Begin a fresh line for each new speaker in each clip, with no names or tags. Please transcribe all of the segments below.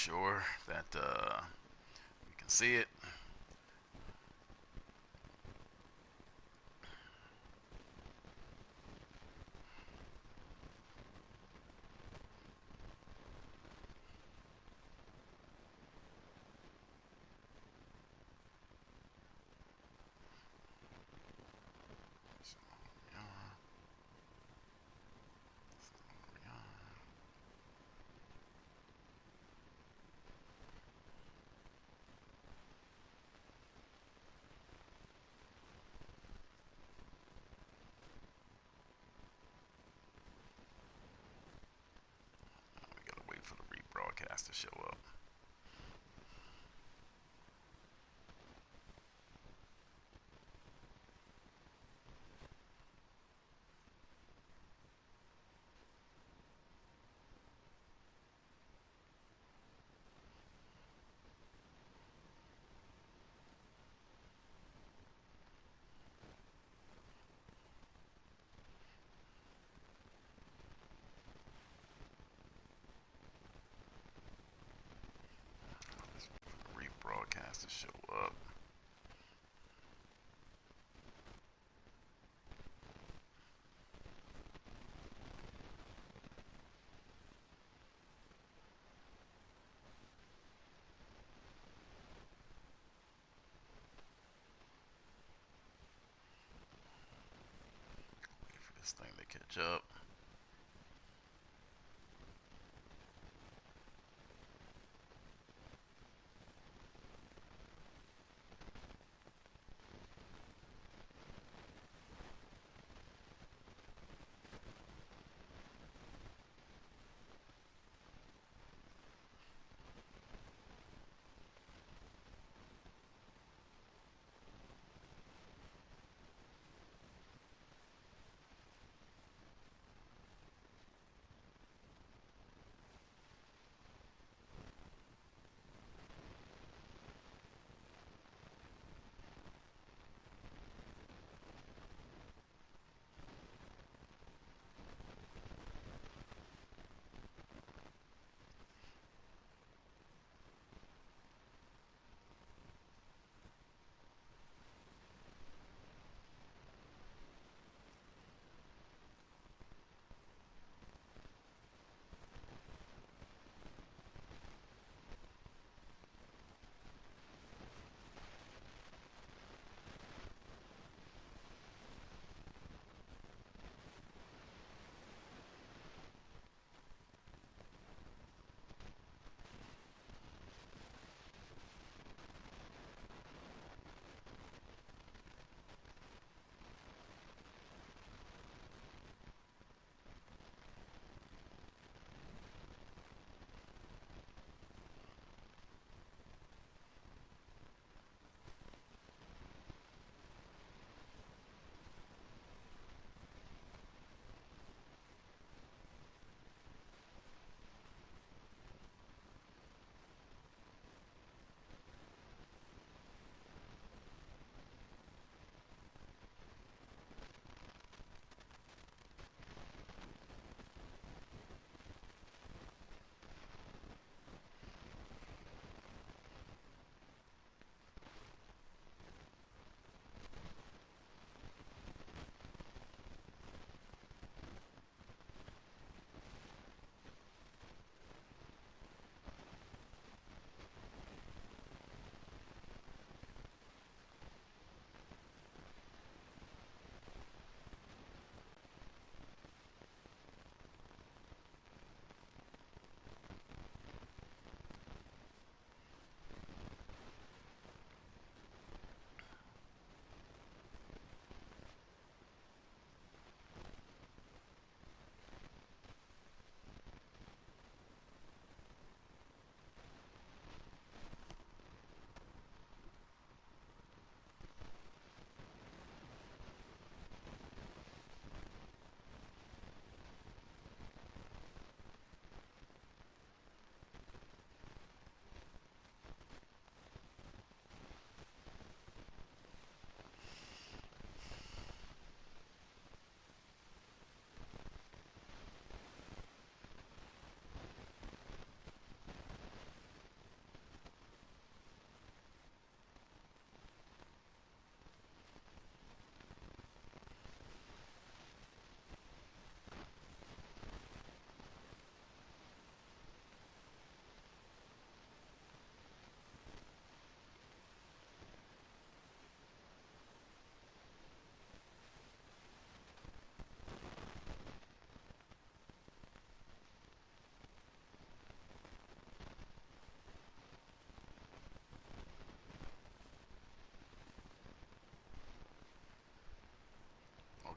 sure that you can see it. So, yeah, yeah. We gotta wait for the rebroadcast to show up. Let's wait for the rebroadcast to show up. Wait for this thing to catch up.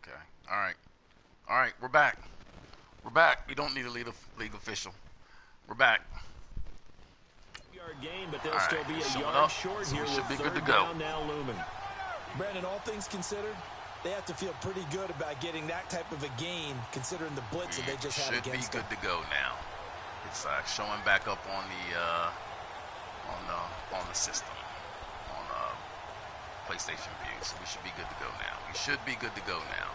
Okay. All right. All right. We're back. We're back. We don't need a league official. We're back.
Yard gain, but they'll still be a yard
up,
short
so
here
we should
with
be good to
third
go.
down now looming.
Brandon, all things considered, they have to feel pretty good about getting that type of a gain, considering the blitz that they just had against them.
Should be good to go now. It's showing back up on the system on PlayStation View, so we should be good to go now. We should be good to go now.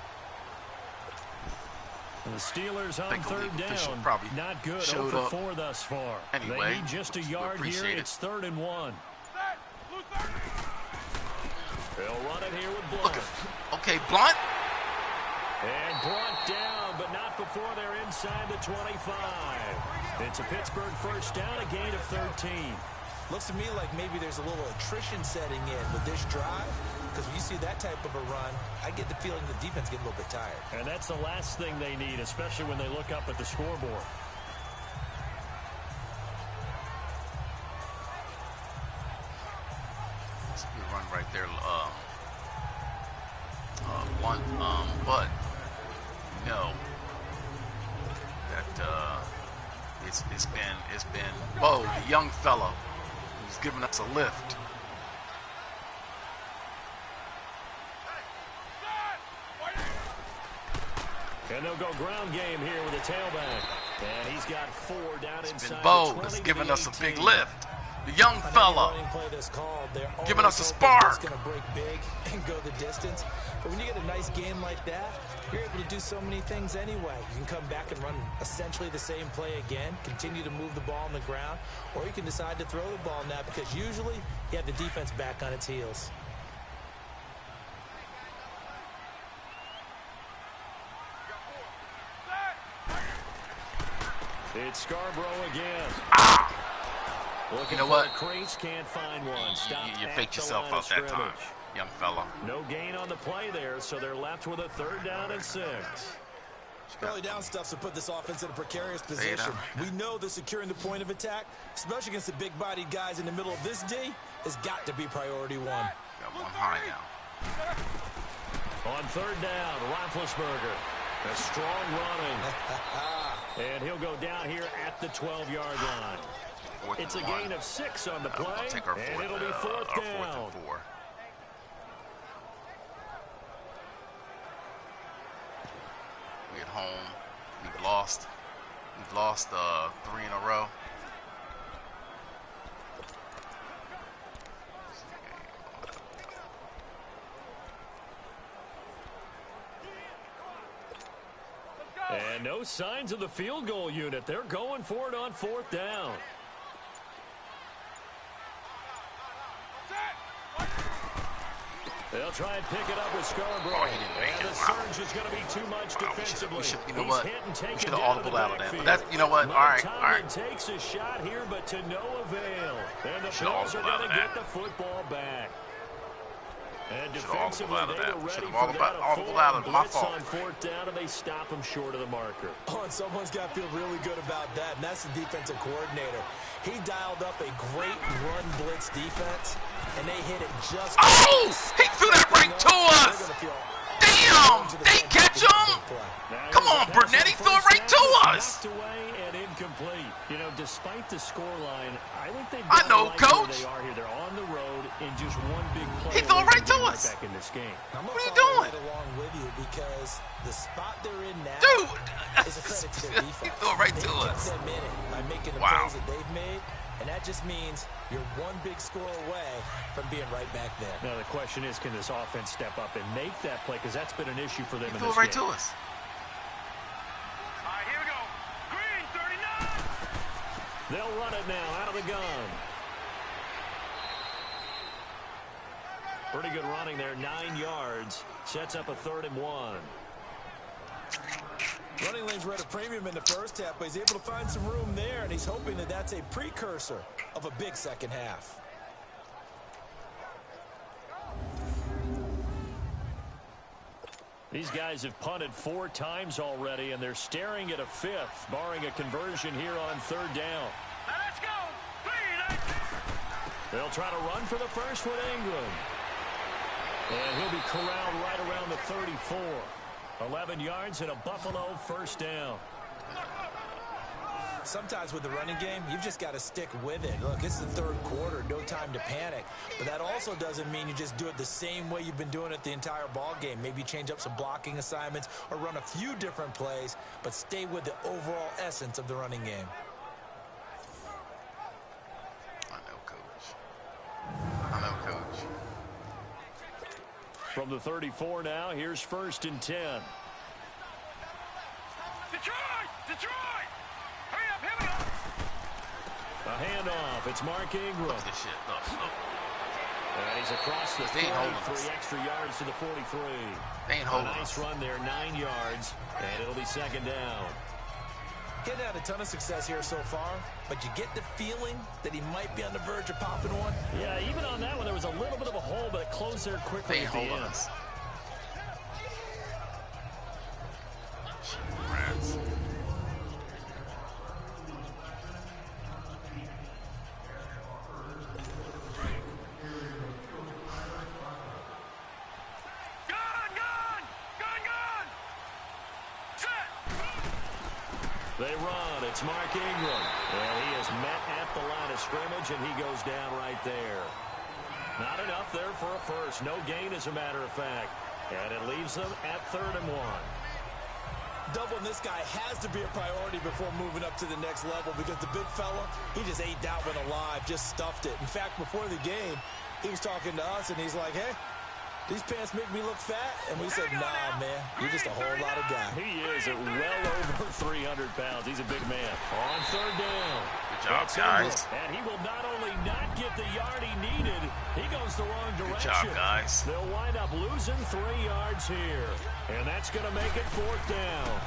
The Steelers on third down, not good, 0 for 4 thus far.
Anyway,
they need just a yard here. It's 3rd and 1. They'll run it here with Blunt.
Okay, Blunt.
And Blunt down, but not before they're inside the 25. It's a Pittsburgh first down, a gain of 13.
Looks to me like maybe there's a little attrition setting in with this drive, because when you see that type of a run, I get the feeling the defense get a little bit tired.
And that's the last thing they need, especially when they look up at the scoreboard.
It's a good run right there, Blunt. But you know that it's been Bo, the young fellow, who's giving us a lift.
And they'll go ground game here with a tailback. And he's got 4 down inside
Bo
the 20
that's giving us a
18.
big lift. The young fella giving us a spark.
It's going to break big and go the distance. But when you get a nice game like that, you're able to do so many things anyway. You can come back and run essentially the same play again, continue to move the ball on the ground, or you can decide to throw the ball now because usually you have the defense back on its heels.
It's Scarborough again.
You know what?
Crates can't find one.
You faked yourself out that time, young fella.
No gain on the play there, so they're left with a 3rd down and 6.
Early down stuffs to put this offense in a precarious position. We know that securing the point of attack, especially against the big-bodied guys in the middle of this D, has got to be priority 1.
Got one high now.
On 3rd down, Roethlisberger. A strong running. And he'll go down here at the 12-yard line. It's a gain of 6 on the play, and it'll be 4th down.
We at home. We've lost 3 in a row.
And no signs of the field goal unit. They're going for it on 4th down. They'll try and pick it up with Scarborough. And the surge is going to be too much defensively.
You know what? We should have audible out of that. But that's, you know what? All right.
Takes a shot here, but to no avail. And the Bills are going to get the football back. And defensively, they were ready for that. A full blitz on 4th down, and they stop him short of the marker.
Oh, and someone's got to feel really good about that, and that's the defensive coordinator. He dialed up a great run blitz defense, and they hit it just...
Oh! He threw that right to us! Damn! They catch him! Come on, Burnett, he threw it right to us!
Away and incomplete. You know, despite the scoreline, I think they've
I know, Coach.
They are here. They're on the road in just one big play.
He threw it right to us.
Back in this game.
What are you doing?
Right along with you because the spot they're in now is a credit to their defense.
He threw it right to us.
Them in it by making the plays that they've made, and that just means you're one big score away from being right back there.
Now the question is, can this offense step up and make that play? Because that's been an issue for them in this game.
He threw it right to us.
Here we go. Green, 39.
They'll run it now out of the gun. Pretty good running there, 9 yards. Sets up a 3rd and 1.
Running lanes were at a premium in the first half, but he's able to find some room there, and he's hoping that that's a precursor of a big second half.
These guys have punted 4 times already, and they're staring at a 5th, barring a conversion here on 3rd down.
Now let's go. 3, 19.
They'll try to run for the first with Ingram. And he'll be corralled right around the 34. 11 yards and a Buffalo first down.
Sometimes with the running game, you've just got to stick with it. Look, it's the third quarter, no time to panic. But that also doesn't mean you just do it the same way you've been doing it the entire ball game. Maybe change up some blocking assignments or run a few different plays, but stay with the overall essence of the running game.
I know, Coach. I know, Coach.
From the 34 now, here's 1st and 10.
Detroit! Detroit! Hurry up, hurry up!
A handoff. It's Mark Ingram.
Look at this shit. Look.
And he's across the 40,
They ain't holding us.
3 extra yards to the 43.
They ain't holding
A nice
us.
run there, 9 yards, and it'll be 2nd down.
Getting had a ton of success here so far, but you get the feeling that he might be on the verge of popping one.
Yeah, even on that one, there was a little bit of a hole, but it closed there quickly
They ain't
at the
holding
end.
us. Rats.
Gun! Set!
They run. It's Mark Ingram. And he is met at the line of scrimmage, and he goes down right there. Not enough there for a first. No gain, as a matter of fact. And it leaves them at 3rd and 1.
Doubling this guy has to be a priority before moving up to the next level because the big fella, he just ate that one alive, just stuffed it. In fact, before the game, he was talking to us, and he's like, hey, these pants make me look fat. And we said, nah, man, you're just a whole lot of guy.
He is at well over 300 pounds. He's a big man. On 3rd down.
Good job,
That's
guys.
Ingram. And he will not only not get the yard he needed, he goes the wrong direction.
Good job, guys.
They'll wind up losing 3 yards here. And that's going to make it 4th down.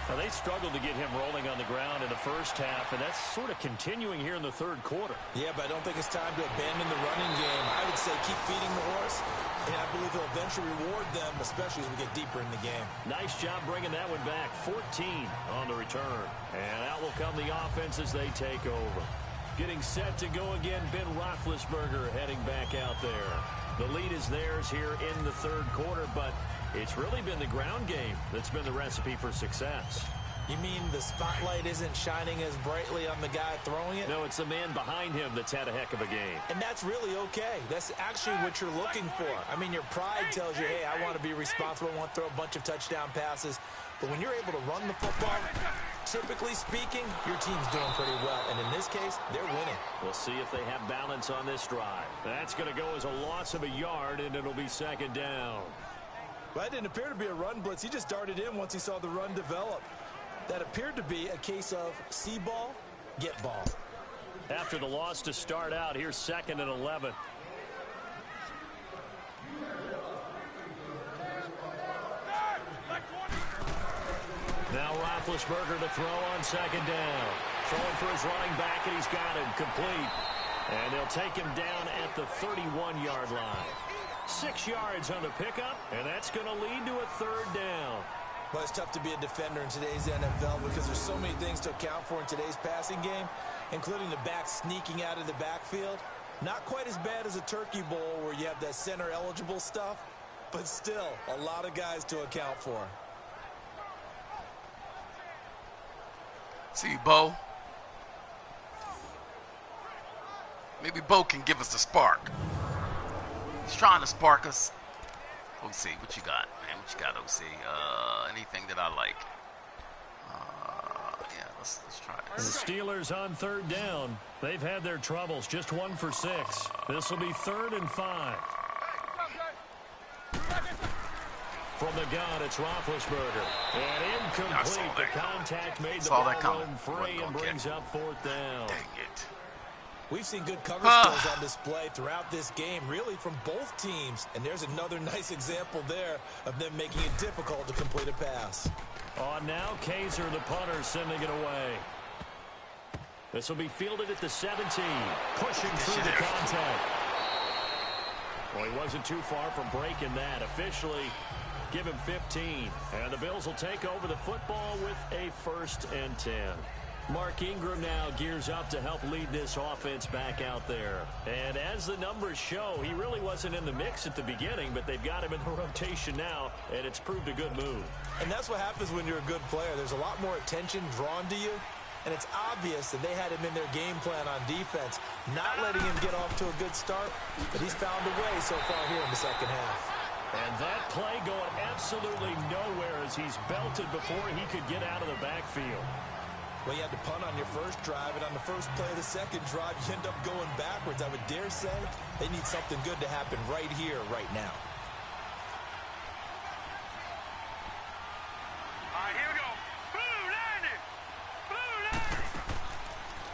Now, they struggled to get him rolling on the ground in the first half, and that's sort of continuing here in the 3rd quarter.
Yeah, but I don't think it's time to abandon the running game. I would say keep feeding the horse, and I believe he'll eventually reward them, especially as we get deeper in the game.
Nice job bringing that one back. 14 on the return. And out will come the offense as they take over. Getting set to go again, Ben Roethlisberger heading back out there. The lead is theirs here in the 3rd quarter, but it's really been the ground game that's been the recipe for success.
You mean the spotlight isn't shining as brightly on the guy throwing it?
No, it's the man behind him that's had a heck of a game.
And that's really okay. That's actually what you're looking for. I mean, your pride tells you, hey, I want to be responsible, I want to throw a bunch of touchdown passes. But when you're able to run the football, typically speaking, your team's doing pretty well. And in this case, they're winning.
We'll see if they have balance on this drive. That's going to go as a loss of a yard, and it'll be 2nd down.
Well, that didn't appear to be a run blitz. He just darted in once he saw the run develop. That appeared to be a case of see ball, get ball.
After the loss to start out, here's 2nd and 11. Now Roethlisberger to throw on 2nd down. Throwing for his running back, and he's got him complete. And they'll take him down at the 31-yard line. 6 yards on the pickup, and that's going to lead to a 3rd down.
Well, it's tough to be a defender in today's NFL because there's so many things to account for in today's passing game, including the back sneaking out of the backfield. Not quite as bad as a turkey bowl where you have that center-eligible stuff, but still a lot of guys to account for.
See, Bo. Maybe Bo can give us the spark. He's trying to spark us. OC, what you got, man? What you got, OC? Anything that I like? Yeah, let's try
The
this.
Steelers on 3rd down. They've had their troubles. Just 1 for 6. This will be 3rd and 5. From the gun, it's Roethlisberger. And incomplete. The contact made the ball roam free and brings up 4th down.
Dang it.
We've seen good coverage skills on display throughout this game, really from both teams. And there's another nice example there of them making it difficult to complete a pass.
On now, Kaiser, the punter, sending it away. This will be fielded at the 17. Pushing through the contact. Well, he wasn't too far from breaking that. Officially, give him 15. And the Bills will take over the football with a 1st and 10. Mark Ingram now gears up to help lead this offense back out there. And as the numbers show, he really wasn't in the mix at the beginning, but they've got him in the rotation now, and it's proved a good move.
And that's what happens when you're a good player. There's a lot more attention drawn to you, and it's obvious that they had him in their game plan on defense, not letting him get off to a good start, but he's found a way so far here in the second half.
And that play going absolutely nowhere as he's belted before he could get out of the backfield.
Well, you had to punt on your first drive, and on the first play of the second drive, you end up going backwards. I would dare say they need something good to happen right here, right now.
All right, here we go. Blue landing. Blue landing.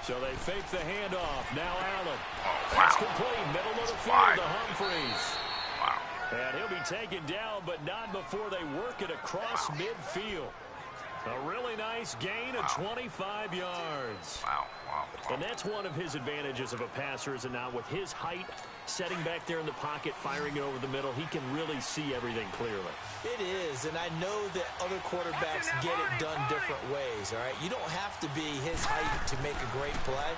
So they fake the handoff. Now Allen.
Oh,
That's
wow.
complete. Middle of the field
Fine.
to Humphreys.
Wow.
And he'll be taken down, but not before they work it across midfield. A really nice gain of 25 yards.
Wow. Wow. Wow.
And that's one of his advantages of a passer, is it not? With his height, setting back there in the pocket, firing it over the middle, he can really see everything clearly.
It is, and I know that other quarterbacks get it done different ways, all right? You don't have to be his height to make a great play,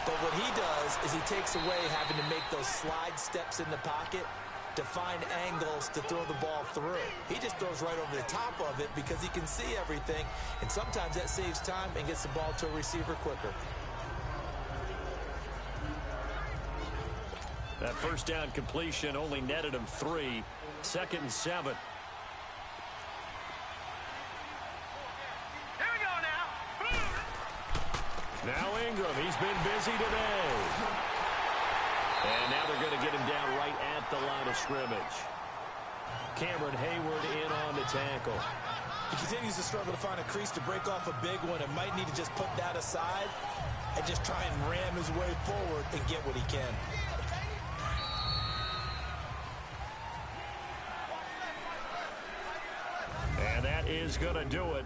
but what he does is he takes away having to make those slide steps in the pocket to find angles to throw the ball through. He just throws right over the top of it because he can see everything, and sometimes that saves time and gets the ball to a receiver quicker.
That first down completion only netted him 3. 2nd and 7.
Here we go now. Blue.
Now Ingram, he's been busy today. And now they're going to get him down right at the line of scrimmage. Cameron Hayward in on the tackle.
He continues to struggle to find a crease to break off a big one and might need to just put that aside and just try and ram his way forward and get what he can.
And that is going to do it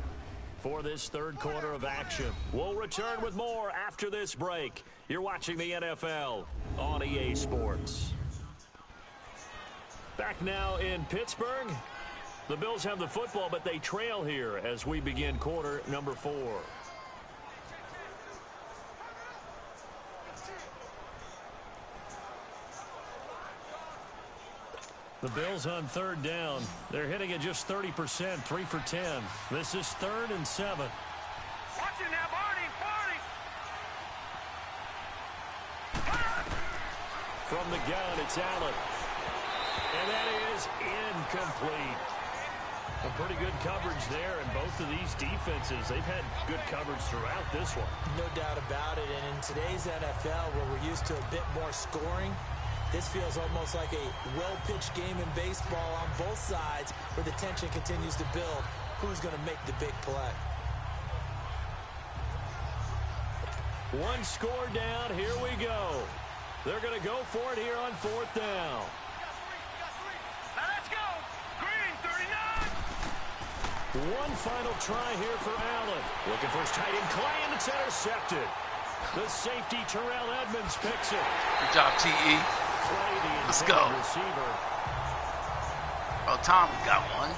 for this third quarter of action. We'll return with more after this break. You're watching the NFL on EA Sports. Back now in Pittsburgh. The Bills have the football, but they trail here as we begin quarter number 4. The Bills on 3rd down. They're hitting at just 30%, 3 for 10. This is 3rd and 7.
Watch it now, Barney.
From the gun, it's Allen. And that is incomplete. A pretty good coverage there, and both of these defenses, they've had good coverage throughout this one.
No doubt about it, and in today's NFL, where we're used to a bit more scoring, this feels almost like a well-pitched game in baseball on both sides where the tension continues to build. Who's going to make the big play?
One score down. Here we go. They're going to go for it here on 4th down.
Now let's go. Green, 39.
One final try here for Allen. Looking for his tight end, Clay, and it's intercepted. The safety, Terrell Edmonds, picks it.
Good job, T.E.
Clay, the
Let's go.
receiver.
Oh, Tom got one.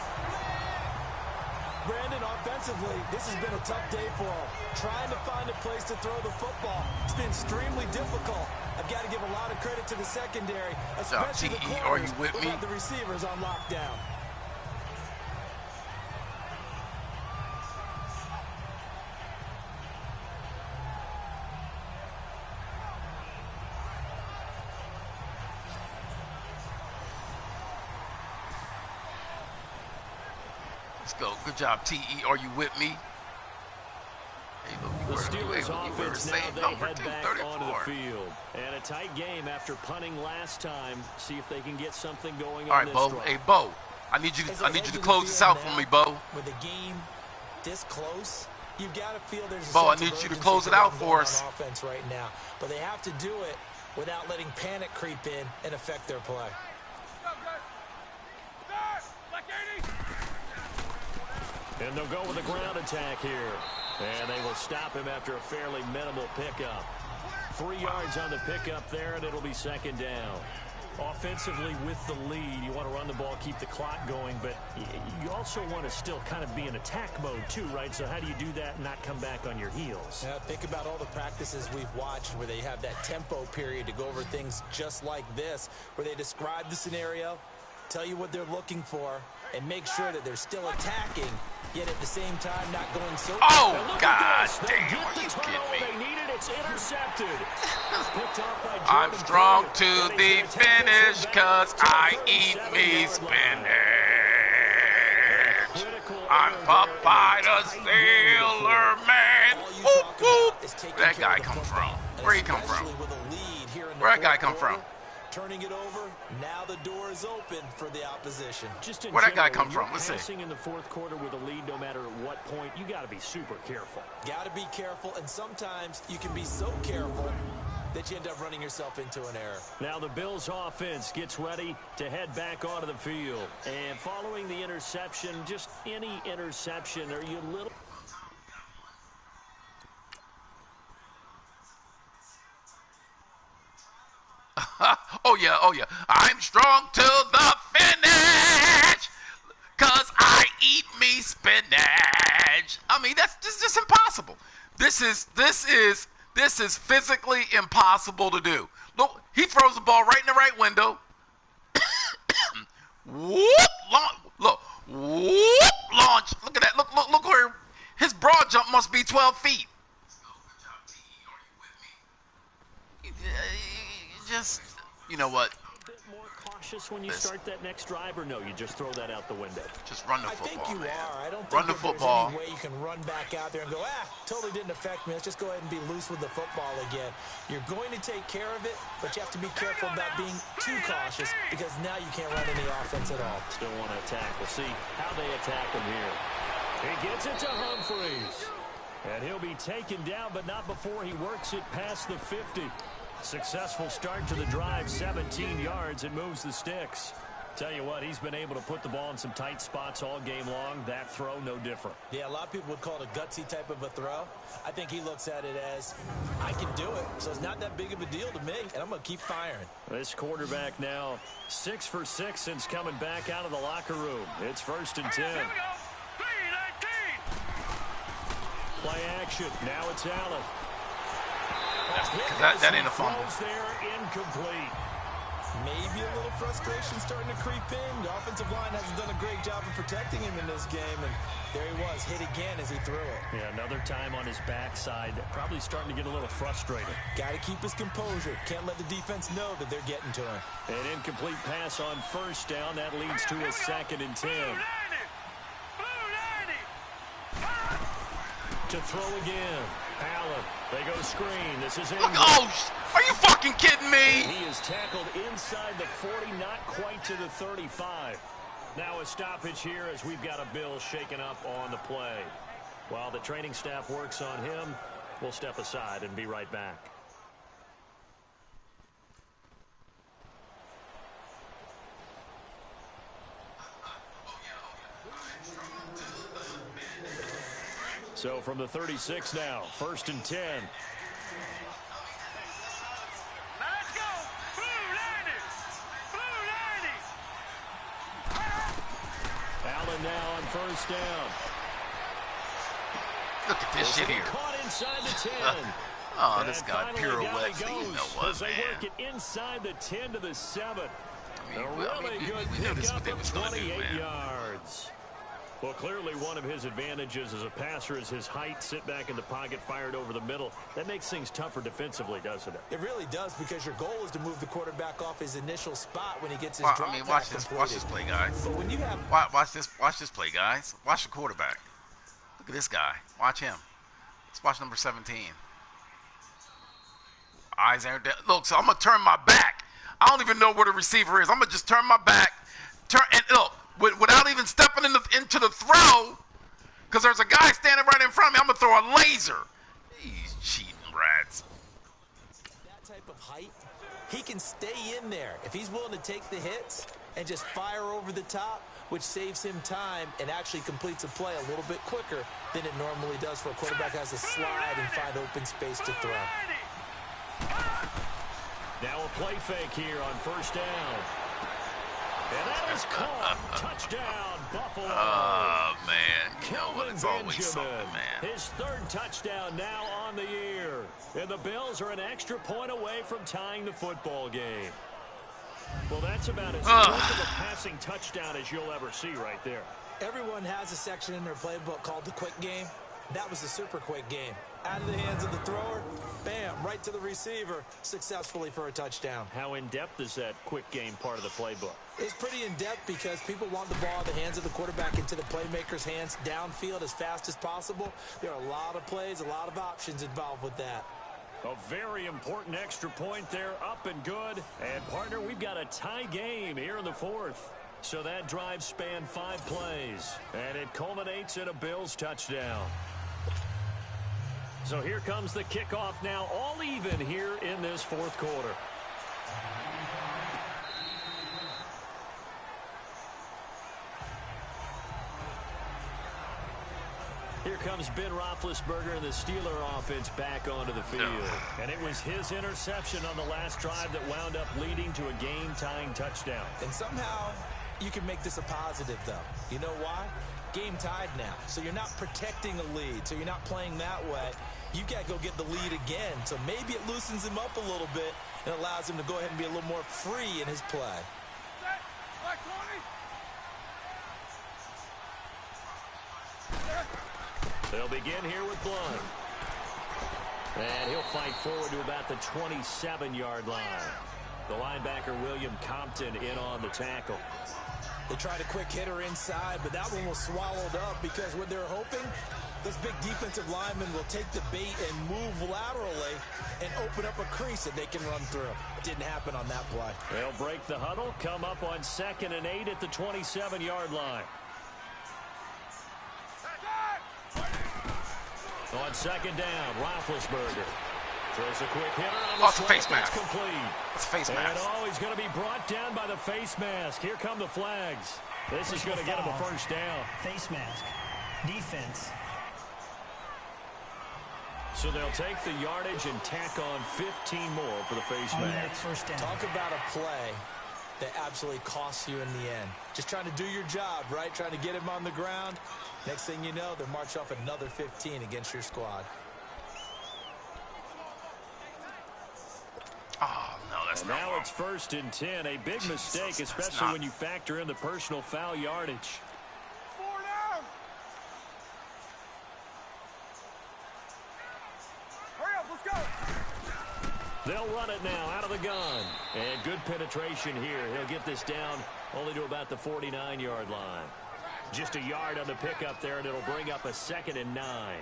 Brandon, offensively, this has been a tough day for him. Trying to find a place to throw the football. It's been extremely difficult. I've got to give a lot of credit to the secondary, especially the
T.E.,
corners
are you with
who
me?
had the receivers on lockdown.
Let's go. Good job, T.E. Are you with me? Hey, look,
The
you
Steelers
were
offense now,
saying
they
number
head back
234.
onto the field. And a tight game after punting last time. See if they can get something going
All
on
right,
this
Bo.
drive.
Hey, Bo. I need you to close this out for me, Bo.
With a game this close, you've got to feel there's a
Bo, I
sense of
need you to
urgency
close it
for
out
them
for
going
us.
on offense right now, but they have to do it without letting panic creep in and affect their play.
And they'll go with a ground attack here. And they will stop him after a fairly minimal pickup. 3 yards on the pickup there, and it'll be 2nd down. Offensively with the lead, you want to run the ball, keep the clock going, but you also want to still kind of be in attack mode too, right? So how do you do that and not come back on your heels?
Yeah, think about all the practices we've watched where they have that tempo period to go over things just like this, where they describe the scenario, tell you what they're looking for, and make sure that they're still attacking, yet at the same time not going so...
Oh, God damn, are you kidding me?
They needed, it's intercepted.
I'm strong to the finish because I eat me spinach. I'm Popeye the Sailor Man. Whoop, whoop. Where'd that guy come from? Where'd he come from? Where'd that guy come from?
Turning it over, now the door is open for the opposition.
Where'd that guy come from? Let's see.
Passing in the fourth quarter with a lead, no matter at what point, you got to be super careful.
Got to be careful, and sometimes you can be so careful that you end up running yourself into an error.
Now the Bills offense gets ready to head back onto the field. And following the interception, just any interception, are you a little...
Oh, yeah, oh, yeah. I'm strong to the finish because I eat me spinach. I mean, that's just impossible. This is physically impossible to do. Look, he throws the ball right in the right window. Whoop, look, whoop, launch. Look at that. Look where his broad jump must be 12 feet. Just, you know what?
A bit more cautious when you start that next drive, or no, you just throw that out the window?
Just run the football,
I think you
man.
are. I don't think
run the football.
There's any way you can run back out there and go, totally didn't affect me. Let's just go ahead and be loose with the football again. You're going to take care of it, but you have to be careful about being too cautious because now you can't run any offense at all.
Still want to attack. We'll see how they attack him here. He gets it to Humphries. And he'll be taken down, but not before he works it past the 50. Successful start to the drive, 17 yards, and moves the sticks. Tell you what, he's been able to put the ball in some tight spots all game long. That throw, no different.
Yeah, a lot of people would call it a gutsy type of a throw. I think he looks at it as, I can do it, so it's not that big of a deal to me, and I'm going to keep firing.
This quarterback now 6 for 6 since coming back out of the locker room. It's 1st and 10. Play action. Now it's Allen.
That ain't a fumble.
There, incomplete.
Maybe a little frustration starting to creep in. The offensive line hasn't done a great job of protecting him in this game, and there he was, hit again as he threw it.
Yeah, another time on his backside, probably starting to get a little frustrated.
Got to keep his composure. Can't let the defense know that they're getting to him.
An incomplete pass on 1st down. That leads to a 2nd and 10. To throw again. Allen. They go screen. This is Ingram.
Oh, are you fucking kidding me?
He is tackled inside the 40, not quite to the 35. Now a stoppage here as we've got a Bill shaken up on the play. While the training staff works on him, we'll step aside and be right back. So from the 36 now, 1st and 10.
Let's go. Blue 90.
Allen now on 1st down.
Look at this shit here.
Caught inside the 10.
Oh, this guy pirouettes. You know what,
as they work it inside the 10 to the 7. A really good pickup of 28 yards. Well, clearly one of his advantages as a passer is his height. Sit back in the pocket, fired over the middle. That makes things tougher defensively, doesn't it?
It really does, because your goal is to move the quarterback off his initial spot when he gets his drop.
I mean, watch this play, guys.
But when you have
watch this play, guys. Watch the quarterback. Look at this guy. Watch him. Let's watch number 17. Eyes aren't down. Look, so I'm gonna turn my back. I don't even know where the receiver is. I'm gonna just turn my back. And look. Without even stepping into the throw, because there's a guy standing right in front of me, I'm going to throw a laser. These cheating rats.
That type of height, he can stay in there if he's willing to take the hits and just fire over the top, which saves him time and actually completes a play a little bit quicker than it normally does for a quarterback who has to slide and find open space to throw.
Now a play fake here on first down. And that is caught. Touchdown, Buffalo.
Oh, man. You know what?
Kelvin
It's always
Benjamin,
something, man.
his third touchdown now on the year. And the Bills are an extra point away from tying the football game. Well, that's about as close of a passing touchdown as you'll ever see right there.
Everyone has a section in their playbook called the quick game. That was the super quick game. Out of the hands of the thrower, bam, right to the receiver, successfully for a touchdown.
How in-depth is that quick game part of the playbook?
It's pretty in-depth because people want the ball in the hands of the quarterback into the playmaker's hands downfield as fast as possible. There are a lot of plays, a lot of options involved with that.
A very important extra point there, up and good. And, partner, we've got a tie game here in the fourth. So that drive spanned 5 plays, and it culminates in a Bills touchdown. So here comes the kickoff now, all even here in this fourth quarter. Here comes Ben Roethlisberger and the Steeler offense back onto the field. And it was his interception on the last drive that wound up leading to a game-tying touchdown.
And somehow you can make this a positive, though. You know why? Game tied now. So you're not protecting a lead. So you're not playing that way. You got to go get the lead again. So maybe it loosens him up a little bit and allows him to go ahead and be a little more free in his play.
They'll begin here with Blunt. And he'll fight forward to about the 27-yard line. The linebacker, William Compton, in on the tackle.
They tried a quick hitter inside, but that one was swallowed up because what they're hoping, those big defensive linemen will take the bait and move laterally and open up a crease that they can run through. Didn't happen on that play.
They'll break the huddle, come up on 2nd and 8 at the 27-yard line. On 2nd down, Roethlisberger throws a quick hitter on the
face mask.
Complete.
It's a face mask.
And he's going to be brought down by the face mask. Here come the flags. This is going to get him a first down.
Face mask. Defense.
So they'll take the yardage and tack on 15 more for the face mask.
First down.
Talk about a play that absolutely costs you in the end. Just trying to do your job, right? Trying to get him on the ground. Next thing you know, they'll march off another 15 against your squad.
Oh, no, that's not
Now
wrong.
it's 1st and 10. A big mistake, especially when you factor in the personal foul yardage.
4 down. Hurry up, let's go.
They'll run it now out of the gun. And good penetration here. He'll get this down only to about the 49-yard line. Just a yard on the pickup there, and it'll bring up a 2nd and 9.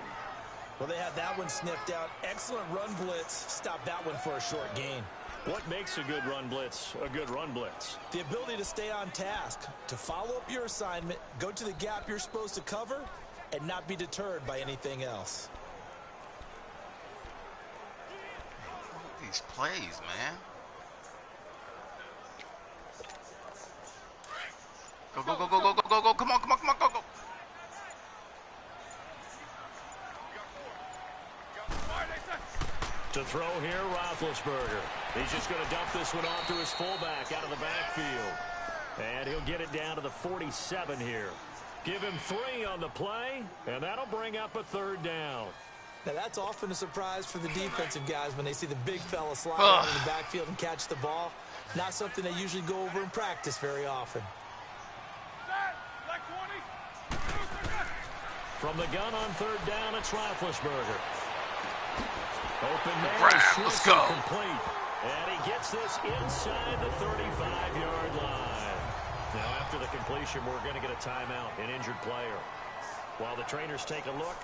Well, they had that one sniffed out. Excellent run blitz. Stop that one for a short gain.
What makes a good run blitz a good run blitz?
The ability to stay on task, to follow up your assignment, go to the gap you're supposed to cover, and not be deterred by anything else.
These plays, man. Go, go, go, go, go, go, go, go. Come on, come on, come on, go, go.
To throw here, Roethlisberger. He's just going to dump this one off to his fullback out of the backfield. And he'll get it down to the 47 here. Give him 3 on the play, and that'll bring up a 3rd down.
Now, that's often a surprise for the defensive guys when they see the big fella slide out of the backfield and catch the ball. Not something they usually go over in practice very often.
From the gun on 3rd down, it's Roethlisberger. Open man,
Grab, let's go.
Complete. And he gets this inside the 35-yard line. Now, after the completion, we're going to get a timeout, an injured player. While the trainers take a look,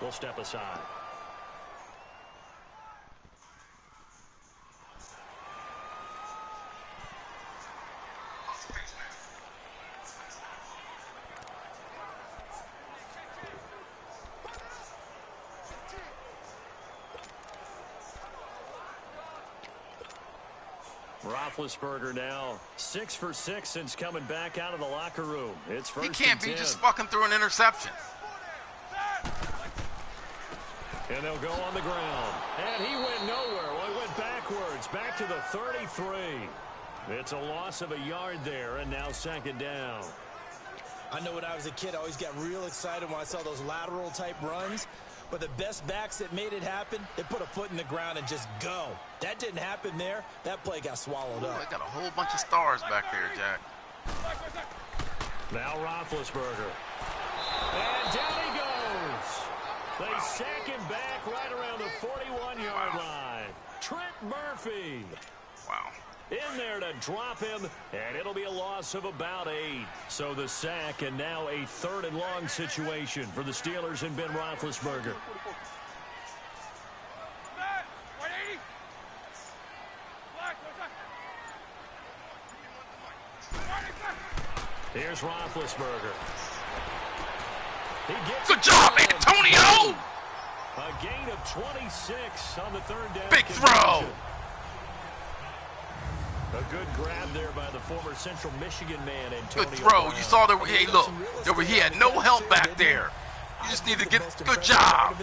we'll step aside. Roethlisberger now 6 for 6 since coming back out of the locker room. It's 1st
He can't
and
be
10.
just fucking through an interception.
And they'll go on the ground. And he went nowhere. Well, he went backwards. Back to the 33. It's a loss of a yard there, and now second down.
I know when I was a kid, I always got real excited when I saw those lateral-type runs. But the best backs that made it happen, they put a foot in the ground and just go. That didn't happen there. That play got swallowed up.
They got a whole bunch of stars back there, Jack.
Now Roethlisberger. And down he goes. They sack him back right around the 41-yard line. Trent Murphy.
Wow.
In there to drop him, and it'll be a loss of about 8. So the sack, and now a 3rd and long situation for the Steelers and Ben Roethlisberger. Here's Roethlisberger. He gets
Good job, Antonio!
A gain of 26 on the 3rd down.
Big throw!
A good grab there by the former Central Michigan man, Antonio
Good throw.
Brown.
You saw that. Hey, look. He had no help back there. You just need to get. Good job.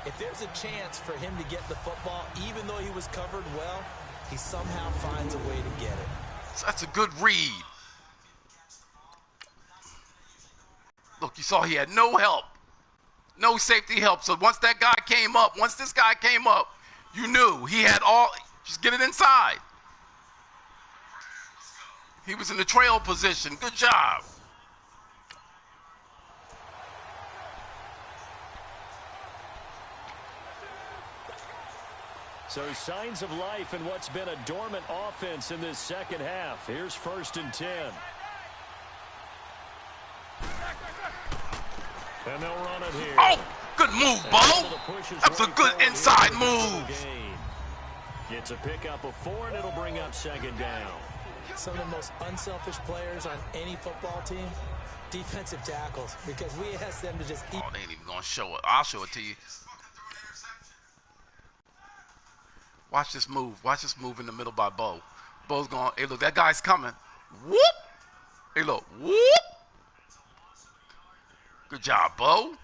If there's a chance for him to get the football, even though he was covered well, he somehow finds a way to get it.
That's a good read. Look, you saw he had no help. No safety help. So once that guy came up, once this guy came up, you knew he had all. Just get it inside. He was in the trail position. Good job.
So signs of life in what's been a dormant offense in this second half. Here's 1st and 10. And they'll run it here.
Oh, good move, Bo. That was a good inside move.
Gets a pickup of 4, and it'll bring up 2nd down.
Some of the most unselfish players on any football team, defensive tackles, because we ask them to just eat.
Oh, they ain't even going to show it. I'll show it to you. Watch this move. Watch this move in the middle by Bo. Bo's going, hey, look, that guy's coming. Whoop. Hey, look. Whoop. Good job, Bo.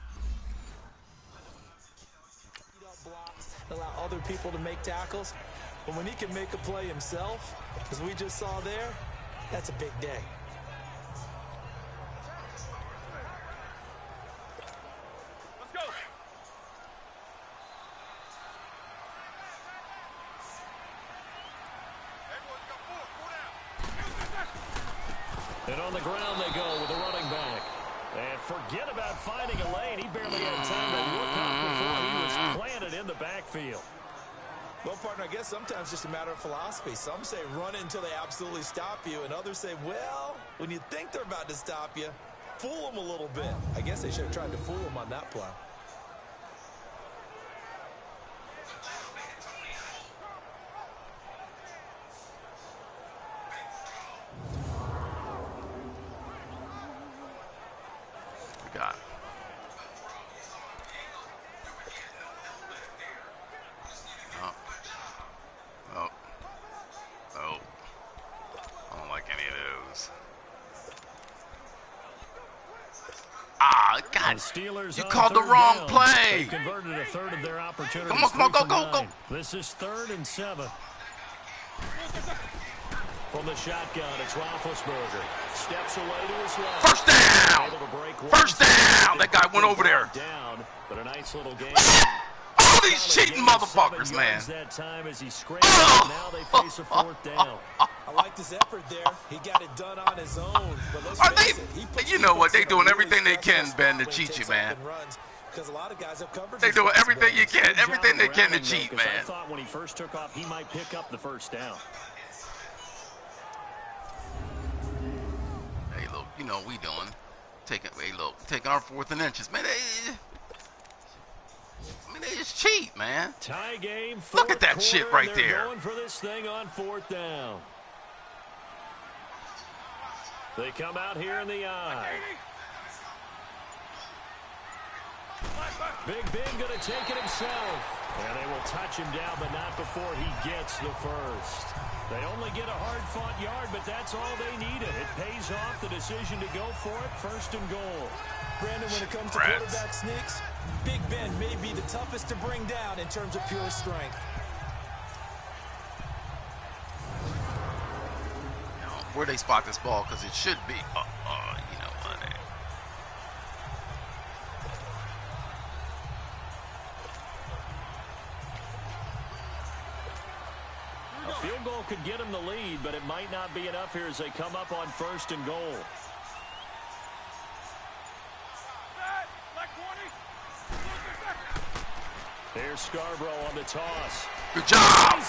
Allow other people to make tackles. But when he can make a play himself, as we just saw there, that's a big day.
Let's go.
And on the ground they go with a running back. And forget about finding a lane. He barely had time to look up before he was planted in the backfield.
Well, partner, I guess sometimes it's just a matter of philosophy. Some say run until they absolutely stop you, and others say, well, when you think they're about to stop you, fool them a little bit. I guess they should have tried to fool them on that play.
We got it. Oh. I don't like any of those. Ah, God.
Steelers
You called the wrong play.
They converted a 3rd of their opportunities.
Come on, go.
This is 3rd and 7. From the shotgun, it's Roethlisberger. Steps away to his left.
First down. First down. That guy went over there.
Down, but a nice little game.
All these cheating motherfuckers, man.
That time as he scrambled, now they face a 4th down.
I liked his effort there. He got it done on his own. But let's
Are
face
they?
it, he puts
You know what? They
defense in a
doing
really
everything they can,
stressful
Ben, to
spot when he
cheat you,
takes
man.
off and runs, because a lot of guys have covered
They doing everything you can,
Good
everything
job
they can to
around him,
cheat,
though, 'cause I
man.
thought when he first took off, he might pick up the 1st down.
Hey, look, you know what we doing. Taking our 4th and inches, man. They just cheat, man.
Tie game.
Look at that shit right
they're
there.
Going for this thing on 4th down. They come out here in the eye. Big Ben going to take it himself. And they will touch him down, but not before he gets the 1st. They only get a hard-fought yard, but that's all they needed. It pays off the decision to go for it, 1st and goal.
Brandon, when it comes to quarterback sneaks, Big Ben may be the toughest to bring down in terms of pure strength.
where they spot this ball because it should be. You know what?
A field goal could get them the lead, but it might not be enough here as they come up on 1st and goal. There's Scarborough on the toss.
Good job.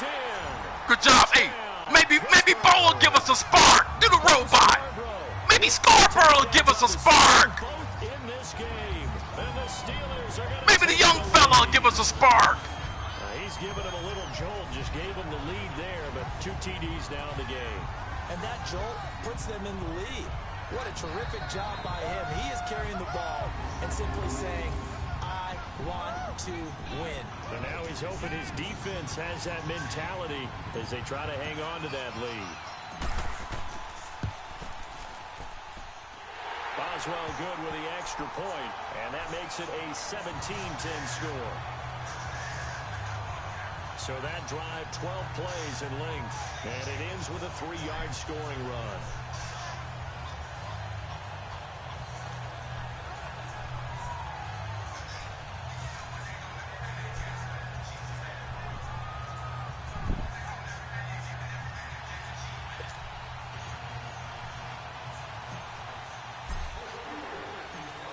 Good job. Hey, maybe Bo will give us a spark. Do the robot. Maybe Scarborough will give us a spark. Maybe the young fella will give us a spark.
He's giving him a little jolt. Just gave him the lead there, but 2 TDs now in the game.
And that jolt puts them in the lead. What a terrific job by him. He is carrying the ball and simply saying, I want to win.
And now he's hoping his defense has that mentality as they try to hang on to that lead. Boswell good with the extra point, and that makes it a 17-10 score. So that drive, 12 plays in length, and it ends with a 3-yard scoring run.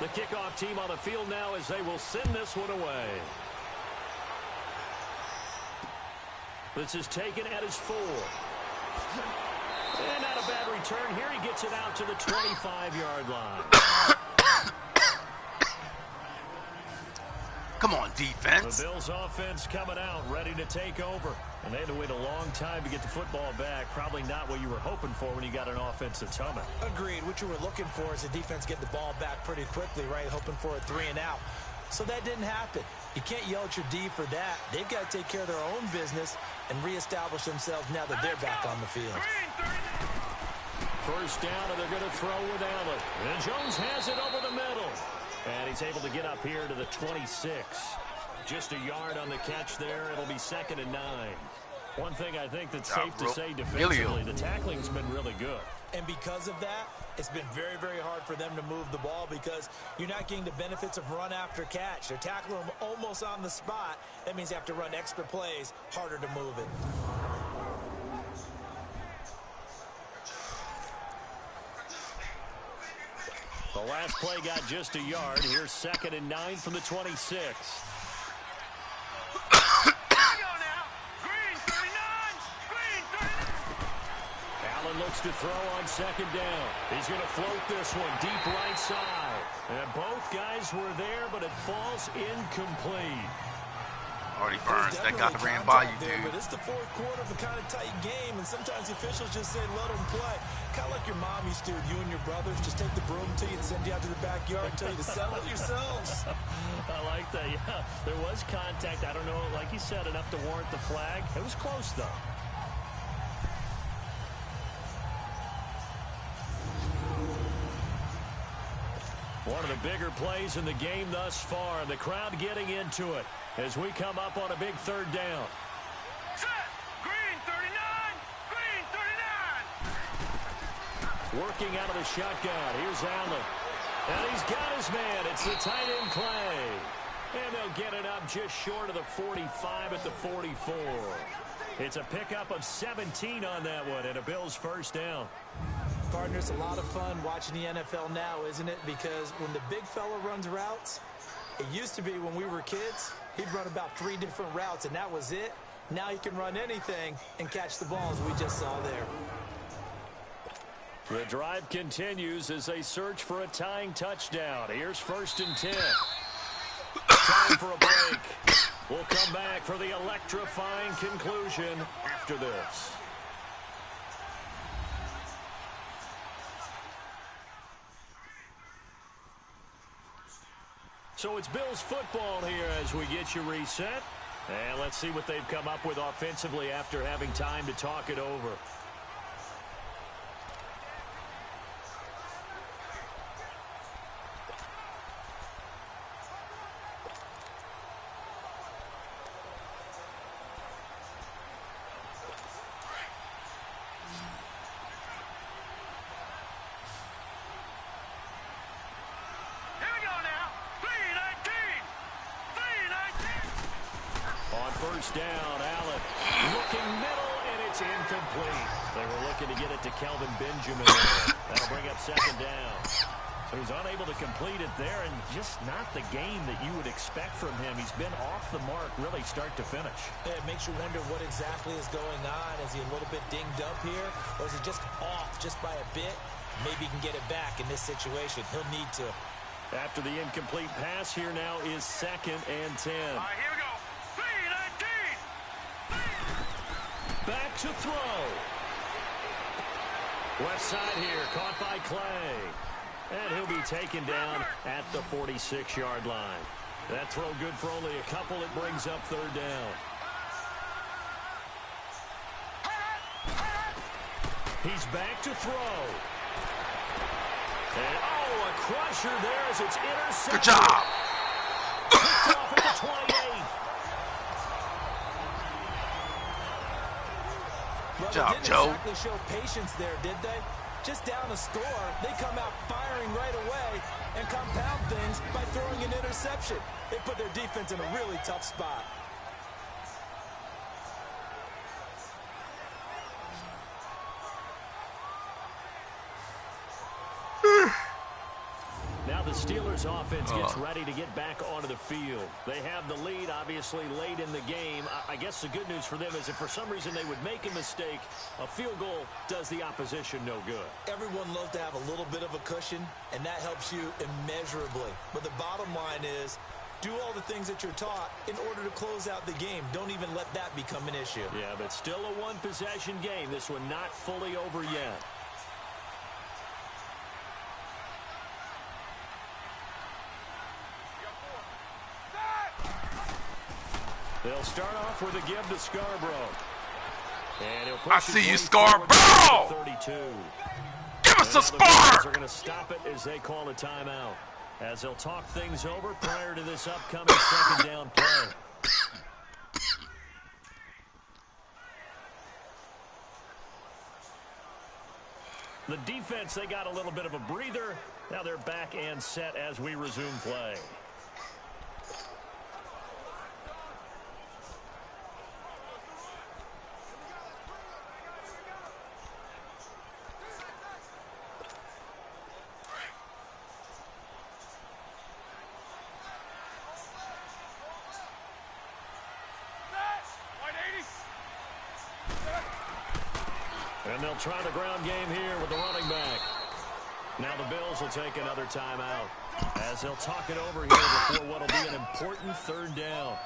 The kickoff team on the field now as they will send this one away. This is taken at his 4. And not a bad return here. He gets it out to the 25-yard line.
Come on, defense.
The Bills offense coming out, ready to take over. And they had to wait a long time to get the football back. Probably not what you were hoping for when you got an offense that's humming.
Agreed. What you were looking for is the defense get the ball back pretty quickly, right? Hoping for a 3 and out. So that didn't happen. You can't yell at your D for that. They've got to take care of their own business and reestablish themselves now that they're back on the field.
First down, and they're going to throw with Allen. And Jones has it over the middle. And he's able to get up here to the 26. Just a yard on the catch there. It'll be 2nd and 9. One thing I think that's safe to say defensively, the tackling's been really good.
And because of that, it's been very, very hard for them to move the ball because you're not getting the benefits of run after catch. They're tackling them almost on the spot. That means you have to run extra plays, harder to move it.
The last play got just a yard. Here's 2nd and 9 from the 26. Looks to throw on 2nd down. He's going to float this one deep right side. And both guys were there, but it falls incomplete.
Artie Burns, that got ran by you, dude.
But it's the 4th quarter of a kind of tight game, and sometimes officials just say, let them play. Kind of like your mom used to with you and your brothers. Just take the broom to you and send you out to the backyard and tell you to settle it yourselves.
I like that, yeah. There was contact. I don't know, like you said, enough to warrant the flag. It was close, though. One of the bigger plays in the game thus far, and the crowd getting into it as we come up on a big 3rd down.
Set. Green 39. Green 39.
Working out of the shotgun. Here's Allen. And he's got his man. It's the tight end play. And they'll get it up just short of the 45 at the 44. It's a pickup of 17 on that one and a Bills 1st down.
Partner, it's a lot of fun watching the NFL now, isn't it? Because when the big fella runs routes, it used to be when we were kids, he'd run about 3 different routes, and that was it. Now he can run anything and catch the balls we just saw there.
The drive continues as they search for a tying touchdown. Here's 1st and 10. Time for a break. We'll come back for the electrifying conclusion after this. So it's Bills football here as we get you reset. And let's see what they've come up with offensively after having time to talk it over. first down. Allen looking middle, and it's incomplete. They were looking to get it to Kelvin Benjamin there. That'll bring up second down. He was unable to complete it there, and just not the game that you would expect from him. He's been off the mark really start to finish.
Yeah, it makes you wonder what exactly is going on. Is he a little bit dinged up here, or is it just off just by a bit? Maybe he can get it back in this situation. He'll need to.
After the incomplete pass, here now is 2nd and 10.
All right, here we go. 3-19.
Back to throw. Left side here, caught by Clay. And he'll be taken down at the 46-yard line. That throw good for only a couple. It brings up 3rd down. He's back to throw. And, oh, a crusher there as it's intercepted.
Good job.
Picked off at the 28.
Well,
Good job,
they didn't
Joe.
exactly show patience there, did they? Just down a score, they come out firing right away and compound things by throwing an interception. They put their defense in a really tough spot.
Now the Steelers offense gets ready to get back onto the field. They have the lead, obviously, late in the game. I guess the good news for them is if for some reason they would make a mistake, a field goal does the opposition no good.
Everyone loves to have a little bit of a cushion, and that helps you immeasurably. But the bottom line is, do all the things that you're taught in order to close out the game. Don't even let that become an issue.
Yeah, but still a one-possession game. This one not fully over yet. They'll start off with a give to Scarborough. And he'll push
I see you,
it 24
Scarborough!
to 32.
Give us a
They're
spark!
going to stop it as they call a timeout. As they'll talk things over prior to this upcoming 2nd down play. The defense, they got a little bit of a breather. Now they're back and set as we resume play. And they'll try the ground game here with the running back. Now the Bills will take another timeout as they'll talk it over here before what will be an important 3rd down.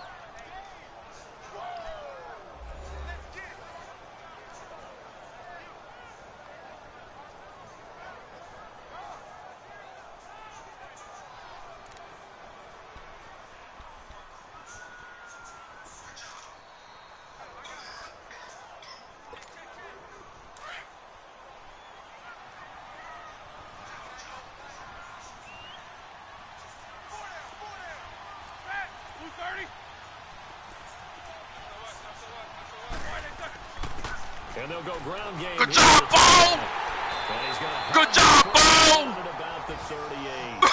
And they'll go ground game.
Good job, Bo! Good job, Bo!
About the 38.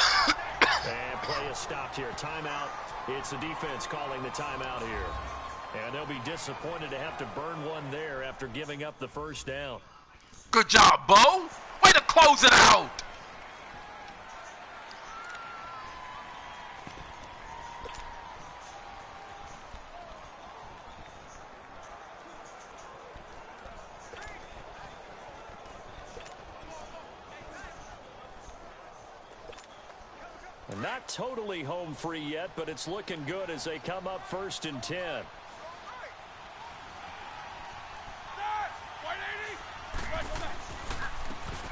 And play is stopped here. Timeout. It's the defense calling the timeout here. And they'll be disappointed to have to burn one there after giving up the 1st down.
Good job, Bo. Way to close it out.
Not totally home free yet, but it's looking good as they come up 1st and 10.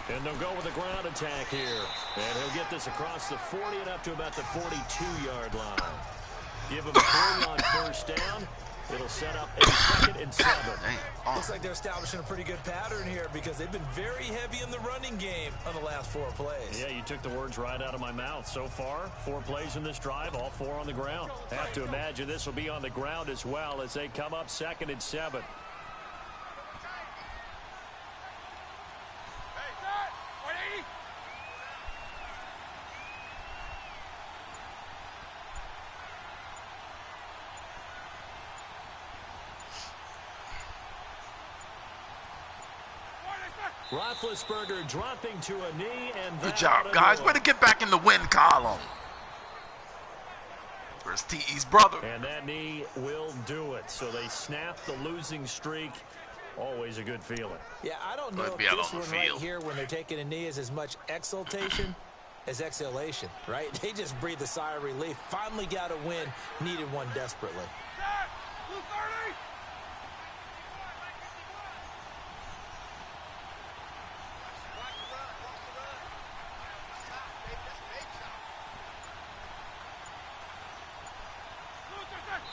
And they'll go with a ground attack here. And he'll get this across the 40 and up to about the 42-yard line. Give him 3 on 1st down. It'll set up a 2nd and 7.
Looks like they're establishing a pretty good pattern here because they've been very heavy in the running game on the last 4 plays.
Yeah, you took the words right out of my mouth. So far, 4 plays in this drive, all 4 on the ground. Have to imagine this will be on the ground as well as they come up 2nd and 7. Roethlisberger dropping to a knee, and
Good job, guys. Way to get back in the win column. Where's T.E.'s brother?
And that knee will do it. So they snap the losing streak. Always a good feeling.
Yeah, I don't know if this one right here, when they're taking a knee, is as much exultation as exhalation, right? They just breathe a sigh of relief. Finally got a win. Needed one desperately.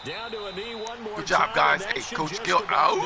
Down to a knee one more
Good job,
time,
guys. Hey, Coach Gill out.